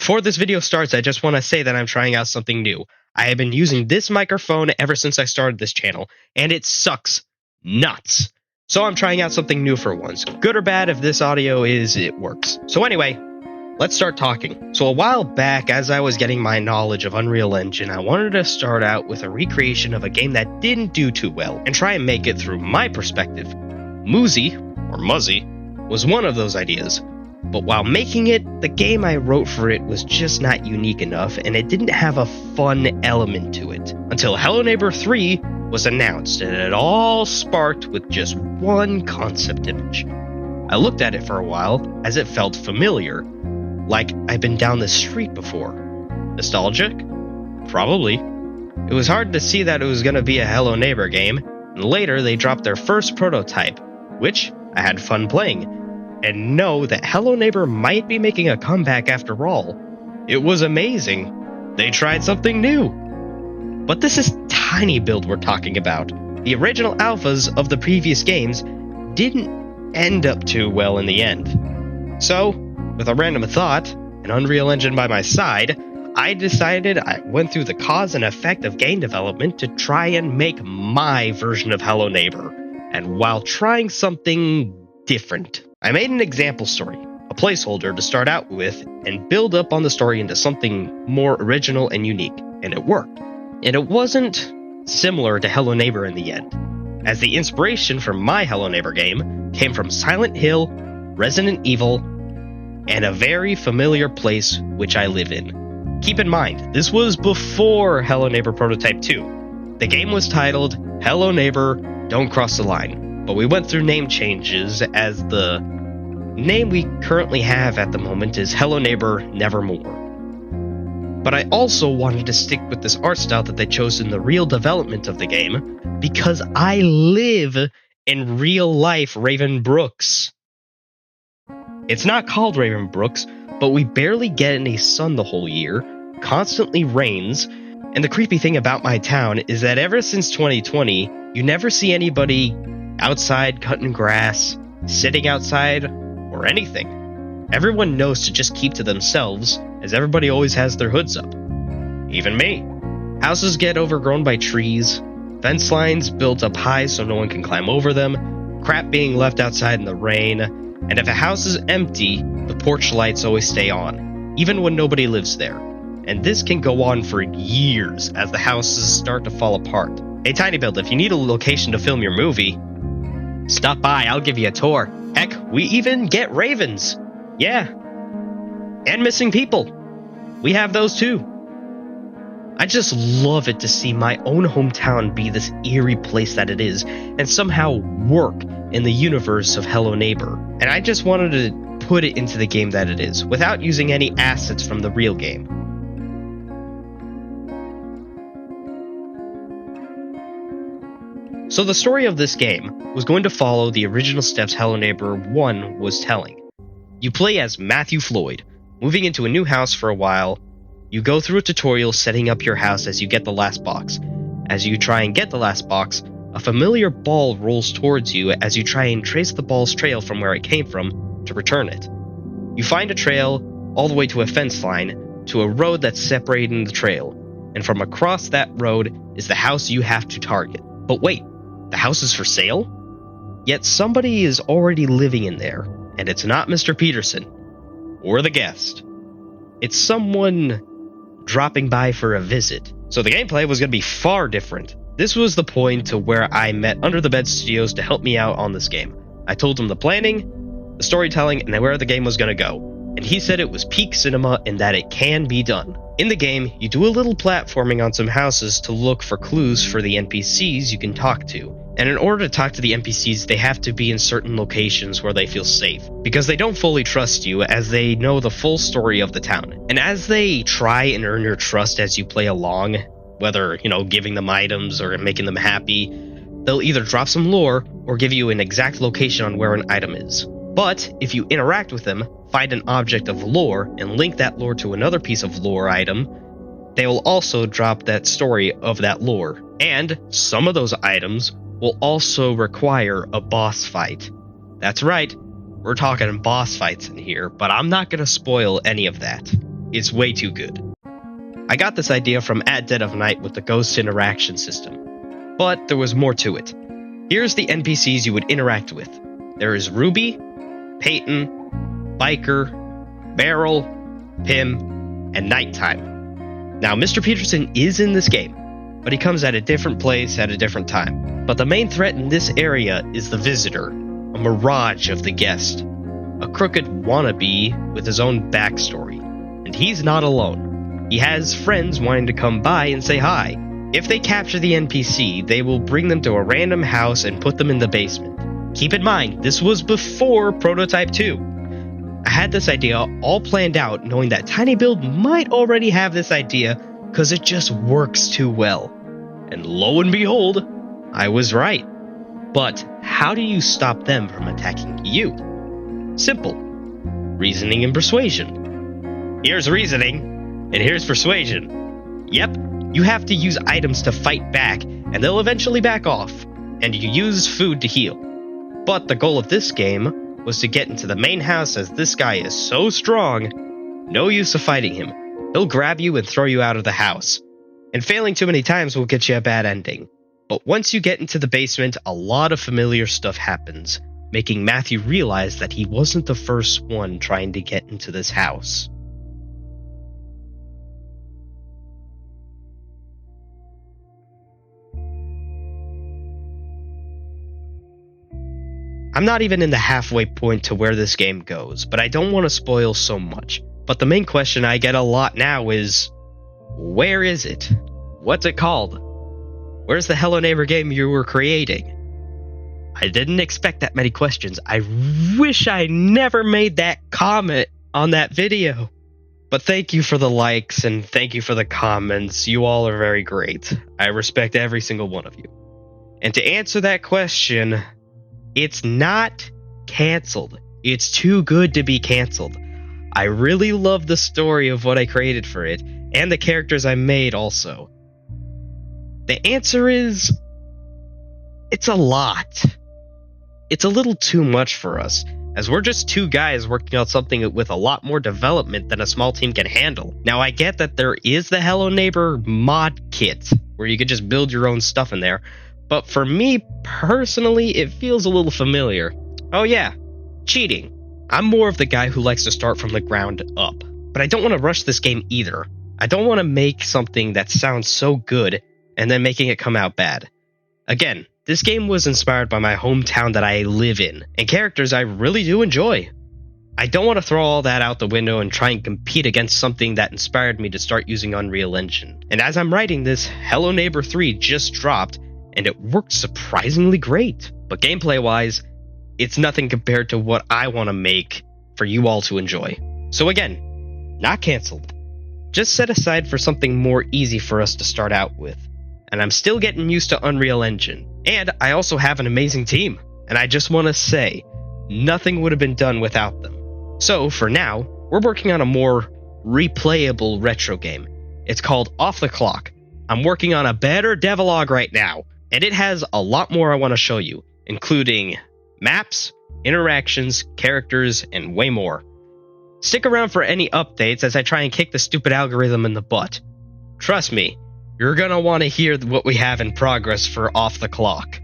Before this video starts, I just want to say that I'm trying out something new. I have been using this microphone ever since I started this channel, and it sucks nuts. So I'm trying out something new for once. Good or bad, if this audio it works. So anyway, let's start talking. So a while back, as I was getting my knowledge of Unreal Engine, I wanted to start out with a recreation of a game that didn't do too well, and try and make it through my perspective. Muzzy, or Muzzy, was one of those ideas. But while making it, the game I wrote for it was just not unique enough, and it didn't have a fun element to it. Until Hello Neighbor 3 was announced, and it all sparked with just one concept image. I looked at it for a while, as it felt familiar, like I've been down the street before. Nostalgic? Probably. It was hard to see that it was going to be a Hello Neighbor game, and later they dropped their first prototype, which I had fun playing. And know that Hello Neighbor might be making a comeback after all. It was amazing. They tried something new. But this is tiny build we're talking about. The original alphas of the previous games didn't end up too well in the end. So, with a random thought, an Unreal Engine by my side, I decided I went through the cause and effect of game development to try and make my version of Hello Neighbor. And while trying something different. I made an example story, a placeholder to start out with, and build up on the story into something more original and unique, and it worked. And it wasn't similar to Hello Neighbor in the end, as the inspiration for my Hello Neighbor game came from Silent Hill, Resident Evil, and a very familiar place which I live in. Keep in mind, this was before Hello Neighbor Prototype 2. The game was titled Hello Neighbor, Don't Cross the Line. But we went through name changes, as the name we currently have at the moment is Hello Neighbor Nevermore. But I also wanted to stick with this art style that they chose in the real development of the game, because I live in real life Raven Brooks. It's not called Raven Brooks, but we barely get any sun the whole year, constantly rains, and the creepy thing about my town is that ever since 2020, you never see anybody outside cutting grass, sitting outside, or anything. Everyone knows to just keep to themselves, as everybody always has their hoods up. Even me. Houses get overgrown by trees, fence lines built up high so no one can climb over them, crap being left outside in the rain, and if a house is empty, the porch lights always stay on, even when nobody lives there. And this can go on for years as the houses start to fall apart. Hey Tiny Build, if you need a location to film your movie, stop by, I'll give you a tour. Heck, we even get ravens. Yeah. And missing people. We have those too. I just love it to see my own hometown be this eerie place that it is, and somehow work in the universe of Hello Neighbor. And I just wanted to put it into the game that it is, without using any assets from the real game. So the story of this game was going to follow the original steps Hello Neighbor 1 was telling. You play as Matthew Floyd, moving into a new house for a while. You go through a tutorial setting up your house as you get the last box. As you try and get the last box, a familiar ball rolls towards you as you try and trace the ball's trail from where it came from to return it. You find a trail all the way to a fence line, to a road that's separating the trail, and from across that road is the house you have to target. But wait, the house is for sale? Yet somebody is already living in there, and it's not Mr. Peterson, or the guest. It's someone dropping by for a visit. So the gameplay was going to be far different. This was the point to where I met Under the Bed Studios to help me out on this game. I told him the planning, the storytelling, and where the game was going to go. And he said it was peak cinema and that it can be done. In the game, you do a little platforming on some houses to look for clues for the NPCs you can talk to. And in order to talk to the NPCs, they have to be in certain locations where they feel safe, because they don't fully trust you as they know the full story of the town. And as they try and earn your trust as you play along, whether, giving them items or making them happy, they'll either drop some lore or give you an exact location on where an item is. But if you interact with them, find an object of lore, and link that lore to another piece of lore item, they will also drop that story of that lore. And some of those items will also require a boss fight. That's right, we're talking boss fights in here, but I'm not going to spoil any of that. It's way too good. I got this idea from At Dead of Night with the ghost interaction system, but there was more to it. Here's the NPCs you would interact with. There is Ruby, Peyton, Biker, Beryl, Pim, and Nighttime. Now, Mr. Peterson is in this game, but he comes at a different place at a different time. But the main threat in this area is the Visitor, a mirage of the guest, a crooked wannabe with his own backstory. And he's not alone. He has friends wanting to come by and say hi. If they capture the NPC, they will bring them to a random house and put them in the basement. Keep in mind, this was before Prototype 2. I had this idea all planned out, knowing that Tiny Build might already have this idea because it just works too well. And lo and behold, I was right. But how do you stop them from attacking you? Simple. Reasoning and persuasion. Here's reasoning, and here's persuasion. Yep, you have to use items to fight back, and they'll eventually back off, and you use food to heal. But the goal of this game was to get into the main house, as this guy is so strong, no use of fighting him. He'll grab you and throw you out of the house. And failing too many times will get you a bad ending. But once you get into the basement, a lot of familiar stuff happens, making Matthew realize that he wasn't the first one trying to get into this house. I'm not even in the halfway point to where this game goes, but I don't want to spoil so much. But the main question I get a lot now is, where is it? What's it called? Where's the Hello Neighbor game you were creating? I didn't expect that many questions. I wish I never made that comment on that video. But thank you for the likes and thank you for the comments. You all are very great. I respect every single one of you. And to answer that question, it's not canceled. It's too good to be canceled. I really love the story of what I created for it, and the characters I made also. The answer is, it's a lot. It's a little too much for us, as we're just two guys working on something with a lot more development than a small team can handle. Now, I get that there is the Hello Neighbor mod kit, where you could just build your own stuff in there, but for me, personally, it feels a little familiar. Oh yeah, cheating. I'm more of the guy who likes to start from the ground up. But I don't want to rush this game either. I don't want to make something that sounds so good and then making it come out bad. Again, this game was inspired by my hometown that I live in, and characters I really do enjoy. I don't want to throw all that out the window and try and compete against something that inspired me to start using Unreal Engine. And as I'm writing this, Hello Neighbor 3 just dropped, and it worked surprisingly great. But gameplay-wise, it's nothing compared to what I want to make for you all to enjoy. So again, not canceled. Just set aside for something more easy for us to start out with. And I'm still getting used to Unreal Engine. And I also have an amazing team. And I just want to say, nothing would have been done without them. So for now, we're working on a more replayable retro game. It's called Off the Clock. I'm working on a better devlog right now. And it has a lot more I want to show you, including maps, interactions, characters, and way more. Stick around for any updates as I try and kick the stupid algorithm in the butt. Trust me, you're gonna want to hear what we have in progress for Off the Clock.